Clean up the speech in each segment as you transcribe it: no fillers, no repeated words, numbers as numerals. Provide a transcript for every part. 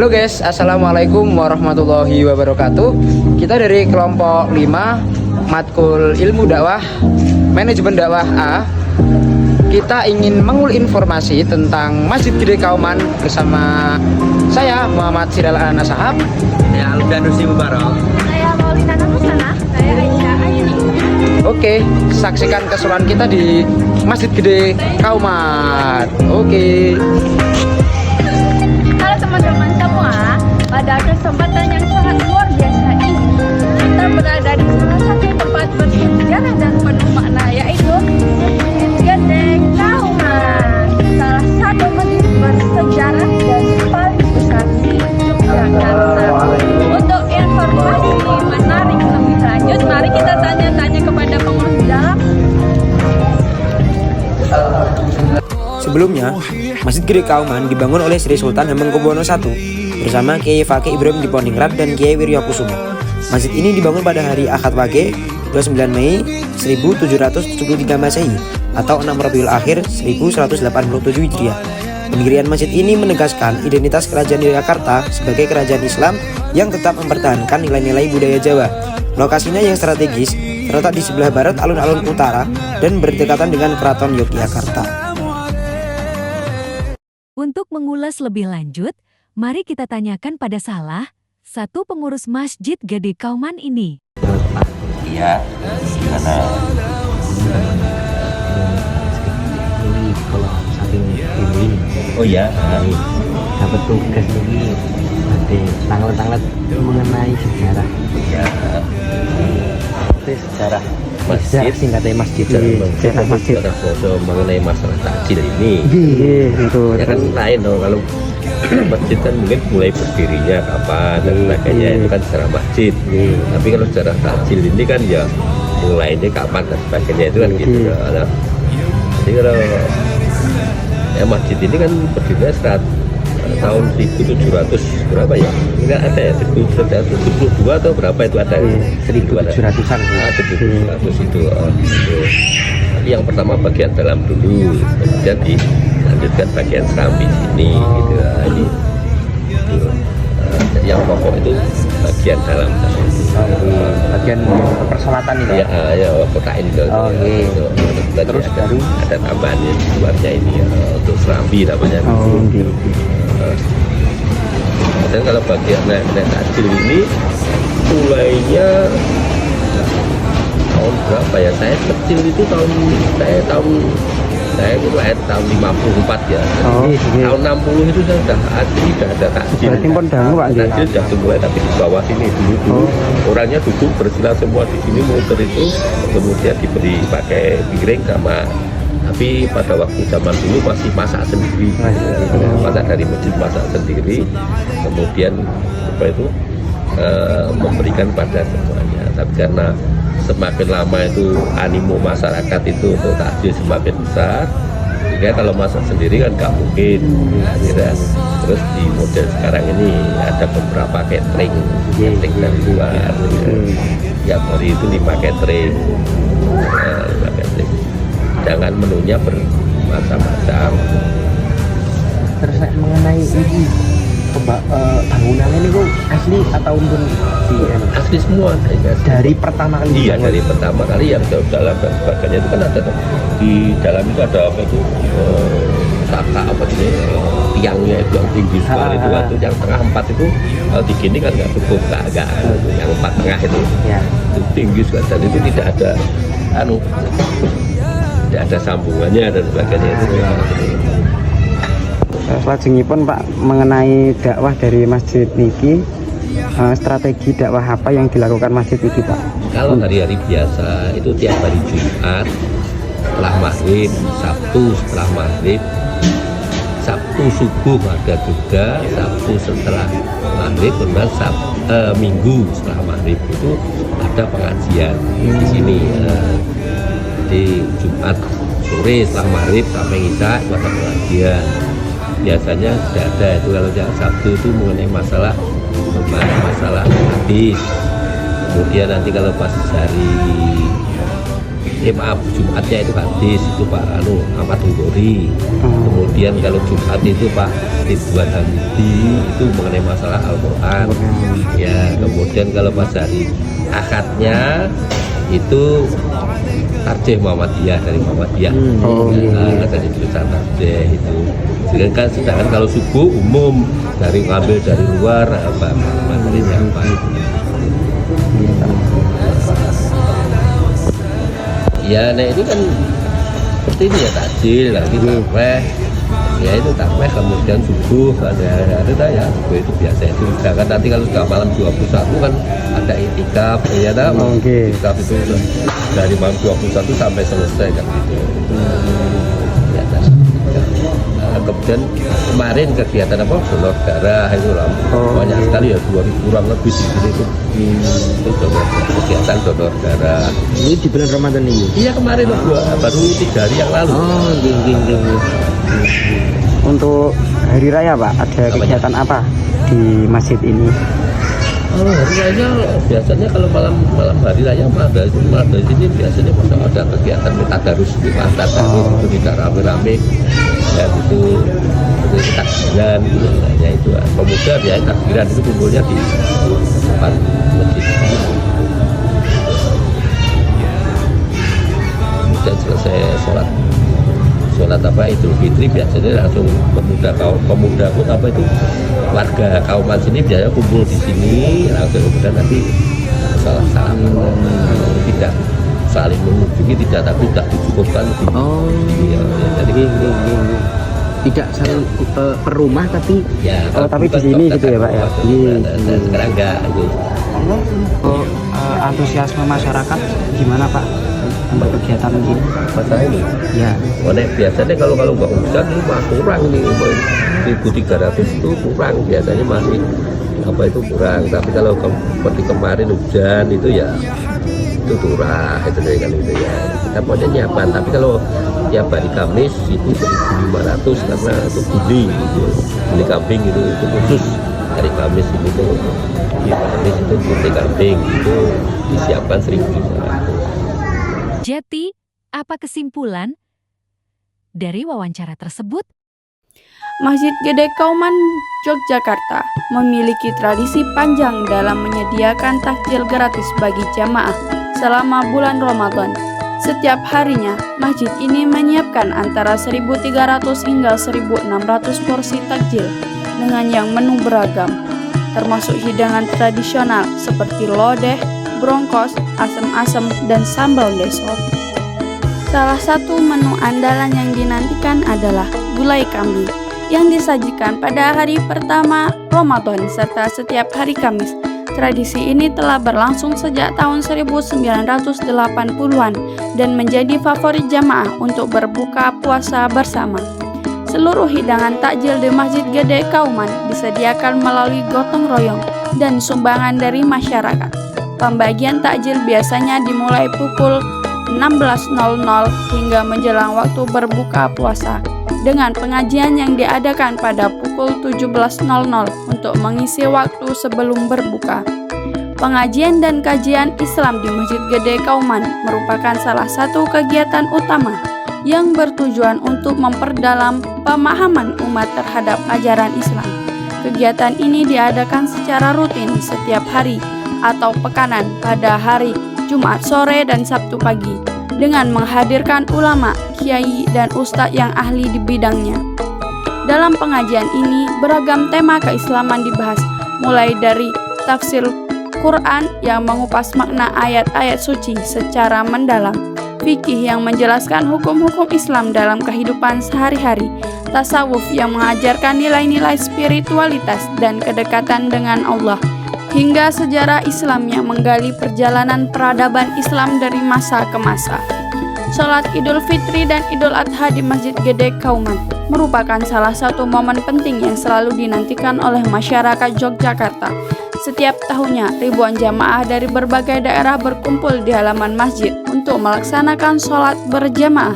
Halo guys, assalamualaikum warahmatullahi wabarakatuh. Kita dari kelompok 5 Matkul Ilmu Dakwah Manajemen Dakwah A. Kita ingin mengul informasi tentang Masjid Gede Kauman bersama saya Muhammad Siral Anasahab. Saya Aldanusi Mubarok. Saya Maulina Namusana. Saya Aisyah Ayuni. Oke, saksikan keseruan kita di Masjid Gede Kauman. Oke. Halo teman-teman semua, pada kesempatan yang sangat luar biasa ini, kita berada di salah satu tempat bersejarah dan penuh makna, yaitu Masjid Gede Kauman, salah satu masjid bersejarah dan paling besar di Yogyakarta. Untuk informasi menarik lebih lanjut, mari kita tanya-tanya kepada pengurus dalam. Sebelumnya, Masjid Gede Kauman dibangun oleh Sri Sultan Hamengkubuwono I bersama Kiai Fakih Ibrahim Diponingrat dan Kiai Wiryakusumo. Masjid ini dibangun pada hari Ahad Wage 29 Mei 1773 Masehi atau 6 Rabiul Akhir 1187 Hijriah. Pendirian masjid ini menegaskan identitas Kerajaan Yogyakarta sebagai kerajaan Islam yang tetap mempertahankan nilai-nilai budaya Jawa. Lokasinya yang strategis terletak di sebelah barat alun-alun utara dan berdekatan dengan Keraton Yogyakarta. Untuk mengulas lebih lanjut, mari kita tanyakan pada salah satu pengurus Masjid Gede Kauman ini. Iya, karena kalau saking ini oh ya, dapat tugas ini ada tanglet-tanglet mengenai sejarah ya sejarah masjid singkatnya masjid sejarah masjid mengenai masalah takjil ini. Itu Ya kan lain dong, kalau masjid kan mungkin mulai berdirinya kapan dan sebagainya, itu kan sejarah masjid. Tapi kalau sejarah takjil ini kan ya mulainya kapan dan sebagainya, itu kan gitu. Nah, jadi kalau ya masjid ini kan berdirinya tahun 1700 berapa ya? Enggak ada ya, 1772 atau berapa itu ada? 1700-an. 1700 itu. Tapi yang pertama bagian dalam dulu, kemudian dilanjutkan bagian serambi sini gitu. Ini itu. Jadi yang pokok itu bagian dalam. Bagian persolatan itu Ya kotak ini. Terus ada tambahannya di luarnya ini untuk serambi namanya. Dan kalau bagian naik takjil ini mulainya tahun berapa ya? Saya kecil itu tahun itu lahir tahun 54 ya. Tahun 60 itu saya sudah ada takjil. Berarti pun dahulu Pak. Takjil sudah dimulai, tapi di bawah sini dulu orangnya duduk bersila semua di sini, muter itu, kemudian diberi pakai piring sama. Tapi pada waktu zaman dulu masih masak sendiri, masak dari masjid, masak sendiri, kemudian apa itu memberikan pada semuanya. Tapi karena semakin lama itu animo masyarakat itu untuk takjil semakin besar, sehingga kalau masak sendiri kan nggak mungkin. Terus di model sekarang ini ada beberapa catering dari luar. Tiap hari itu 5 catering. Jangan menunya bermacam-macam. Terus mengenai ini bangunan ini kok asli atau pun Asli semua dari pertama kali? Iya, dari pertama kali yang dalam dan sebagainya itu kan ada di dalam itu ada apa itu taka apa ini tiangnya itu yang tinggi sekali itu yang tengah 4 itu digini kan nggak cukup, nggak yang 4 tengah itu tinggi sekali dan itu tidak ada tidak ada sambungannya dan sebagainya itu. Selanjutnya Pak, mengenai dakwah dari masjid niki, strategi dakwah apa yang dilakukan masjid niki Pak? Kalau hari-hari biasa itu tiap hari Jumat setelah maghrib, Sabtu setelah maghrib, Sabtu subuh ada juga, Sabtu setelah maghrib, kemudian Minggu setelah maghrib itu ada pengajian di sini. Di Jumat sore setelah maghrib sampai Isya itu ada pengajian. Biasanya sudah ada itu. Kalau yang Sabtu itu mengenai masalah hadis. Kemudian nanti kalau pas hari maaf, Jumatnya itu hadis itu Pak Ahmad Tunggori. Kemudian kalau Jumat itu Pak Ridwan Hamidi itu mengenai masalah Al-Quran. Ya, kemudian kalau pas hari Akadnya itu Tarjih Muhammadiyah dari Muhammadiyah. Dari tulisan Tarjih itu. Sedangkan kalau subuh umum dari ngambil dari luar apa materinya apa. Ya, nah ini kan seperti ini ya takjil lagi taraweh. Ya itu taraweh kemudian subuh kan ya itu ya subuh itu biasa itu. Sedangkan nanti kalau sudah malam 21 kan ada itikaf ya itikaf itu dari malam 21 sampai selesai kan gitu. Ya, kemudian kemarin kegiatan apa donor darah itu lah banyak sekali ya 2000 kurang lebih di sini itu kegiatan donor darah. Ini di bulan Ramadan ini? Iya kemarin baru 3 hari yang lalu. Untuk hari raya Pak, ada kegiatan apa di masjid ini? Hari raya biasanya kalau malam hari raya ada di sini biasanya ada kegiatan tadarus di tadarus itu tidak rame-rame ya itu takbiran ya itu pemuda ya takbiran itu kumpulnya di depan masjid. Kemudian selesai sholat apa Idul Fitri biasanya langsung pemuda pun apa itu warga kauman sini biasanya kumpul di sini langsung kemudian nanti salam tidak saling mengunjungi tidak tapi tidak dicukupkan ya, jadi tidak saling per rumah tapi ya tapi di sini gitu ya Pak ya. Sekarang enggak gitu. Antusiasme masyarakat gimana Pak untuk kegiatan ini? Masalah ini Ya. Biasanya kalau nggak hujan ini mah kurang nih 1.300 itu kurang biasanya masih apa itu kurang tapi kalau seperti kemarin hujan itu ya itu turah itu kan itu ya kita pokoknya nyiapkan tapi kalau tiap hari Kamis itu 1.500 karena untuk beli kambing itu khusus hari Kamis itu Kamis itu beli kambing itu disiapkan 1.500. Jadi, apa kesimpulan dari wawancara tersebut? Masjid Gede Kauman, Yogyakarta memiliki tradisi panjang dalam menyediakan takjil gratis bagi jamaah selama bulan Ramadan. Setiap harinya, masjid ini menyiapkan antara 1.300 hingga 1.600 porsi takjil dengan yang menu beragam, termasuk hidangan tradisional seperti lodeh, brongkos, asem-asem, dan sambal deso. Salah satu menu andalan yang dinantikan adalah gulai kambing yang disajikan pada hari pertama Ramadan serta setiap hari Kamis. Tradisi ini telah berlangsung sejak tahun 1980-an dan menjadi favorit jamaah untuk berbuka puasa bersama. Seluruh hidangan takjil di Masjid Gede Kauman disediakan melalui gotong royong dan sumbangan dari masyarakat. Pembagian takjil biasanya dimulai pukul 16.00 hingga menjelang waktu berbuka puasa, dengan pengajian yang diadakan pada pukul 17.00 untuk mengisi waktu sebelum berbuka. Pengajian dan kajian Islam di Masjid Gede Kauman merupakan salah satu kegiatan utama yang bertujuan untuk memperdalam pemahaman umat terhadap ajaran Islam. Kegiatan ini diadakan secara rutin setiap hari atau pekanan pada hari Jumat sore dan Sabtu pagi dengan menghadirkan ulama, kiai, dan ustadz yang ahli di bidangnya. Dalam pengajian ini, beragam tema keislaman dibahas, mulai dari tafsir Quran yang mengupas makna ayat-ayat suci secara mendalam, fikih yang menjelaskan hukum-hukum Islam dalam kehidupan sehari-hari, tasawuf yang mengajarkan nilai-nilai spiritualitas dan kedekatan dengan Allah, hingga sejarah Islam yang menggali perjalanan peradaban Islam dari masa ke masa. Sholat Idul Fitri dan Idul Adha di Masjid Gede Kauman merupakan salah satu momen penting yang selalu dinantikan oleh masyarakat Yogyakarta. Setiap tahunnya, ribuan jamaah dari berbagai daerah berkumpul di halaman masjid untuk melaksanakan sholat berjamaah,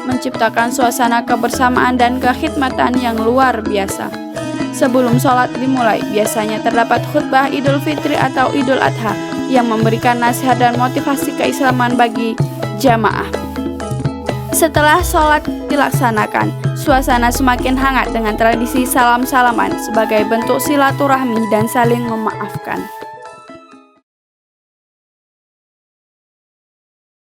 menciptakan suasana kebersamaan dan kekhidmatan yang luar biasa. Sebelum sholat dimulai, biasanya terdapat khutbah Idul Fitri atau Idul Adha yang memberikan nasihat dan motivasi keislaman bagi berjamaah. Setelah sholat dilaksanakan, suasana semakin hangat dengan tradisi salam-salaman sebagai bentuk silaturahmi dan saling memaafkan.